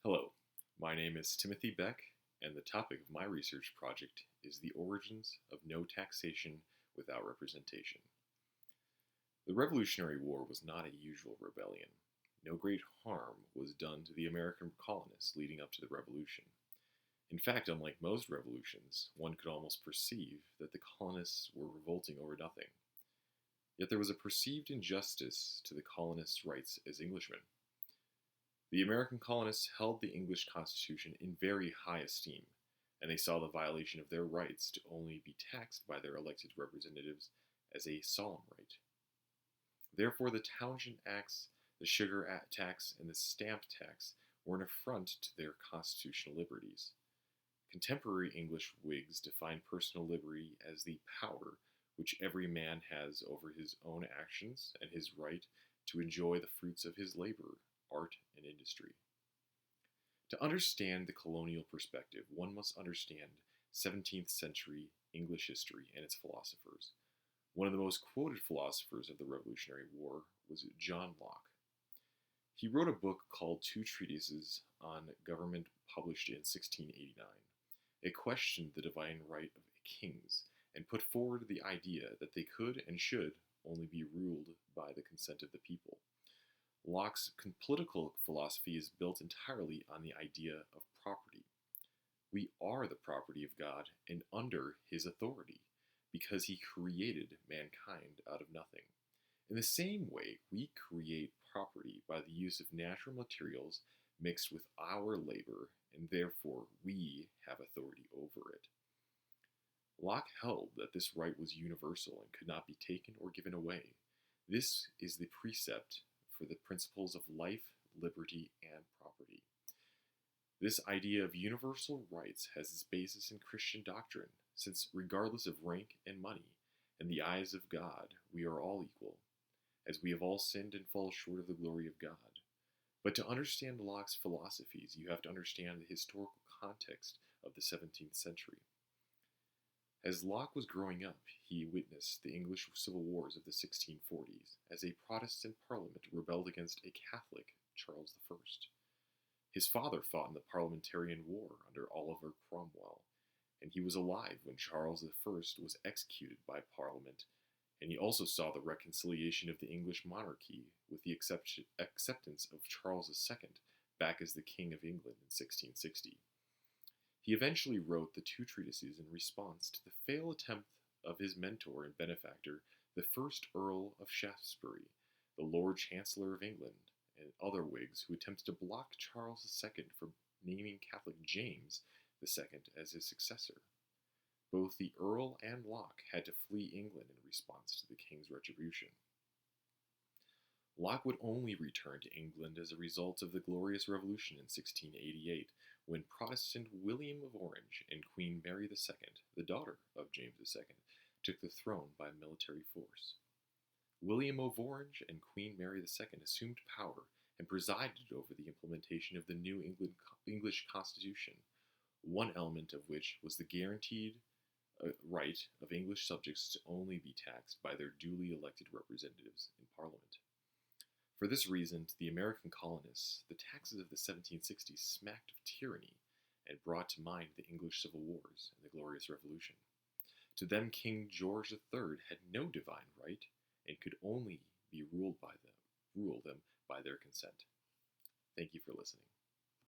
Hello, my name is Timothy Beck, and the topic of my research project is the origins of no taxation without representation. The Revolutionary War was not a usual rebellion. No great harm was done to the American colonists leading up to the Revolution. In fact, unlike most revolutions, one could almost perceive that the colonists were revolting over nothing. Yet there was a perceived injustice to the colonists' rights as Englishmen. The American colonists held the English Constitution in very high esteem, and they saw the violation of their rights to only be taxed by their elected representatives as a solemn right. Therefore, the Townshend Acts, the sugar tax, and the stamp tax were an affront to their constitutional liberties. Contemporary English Whigs defined personal liberty as the power which every man has over his own actions and his right to enjoy the fruits of his labor, art, and industry. To understand the colonial perspective, one must understand 17th century English history and its philosophers. One of the most quoted philosophers of the Revolutionary War was John Locke. He wrote a book called Two Treatises on Government, published in 1689. It questioned the divine right of kings and put forward the idea that they could and should only be ruled by the consent of the people. Locke's political philosophy is built entirely on the idea of property. We are the property of God and under his authority, because he created mankind out of nothing. In the same way, we create property by the use of natural materials mixed with our labor, and therefore we have authority over it. Locke held that this right was universal and could not be taken or given away. This is the precept for the principles of life, liberty, and property. This idea of universal rights has its basis in Christian doctrine, since regardless of rank and money, in the eyes of God, we are all equal, as we have all sinned and fall short of the glory of God. But to understand Locke's philosophies, you have to understand the historical context of the 17th century. As Locke was growing up, he witnessed the English civil wars of the 1640s as a Protestant parliament rebelled against a Catholic, Charles I. His father fought in the Parliamentarian War under Oliver Cromwell, and he was alive when Charles I was executed by Parliament, and he also saw the reconciliation of the English monarchy with the acceptance of Charles II back as the King of England in 1660. He eventually wrote the Two Treatises in response to the failed attempt of his mentor and benefactor, the first Earl of Shaftesbury, the Lord Chancellor of England, and other Whigs who attempted to block Charles II from naming Catholic James II as his successor. Both the Earl and Locke had to flee England in response to the king's retribution. Locke would only return to England as a result of the Glorious Revolution in 1688, when Protestant William of Orange and Queen Mary II, the daughter of James II, took the throne by military force. William of Orange and Queen Mary II assumed power and presided over the implementation of the new English Constitution, one element of which was the guaranteed right of English subjects to only be taxed by their duly elected representatives in Parliament. For this reason, to the American colonists, the taxes of the 1760s smacked of tyranny and brought to mind the English Civil Wars and the Glorious Revolution. To them, King George III had no divine right and could only be rule them by their consent. Thank you for listening.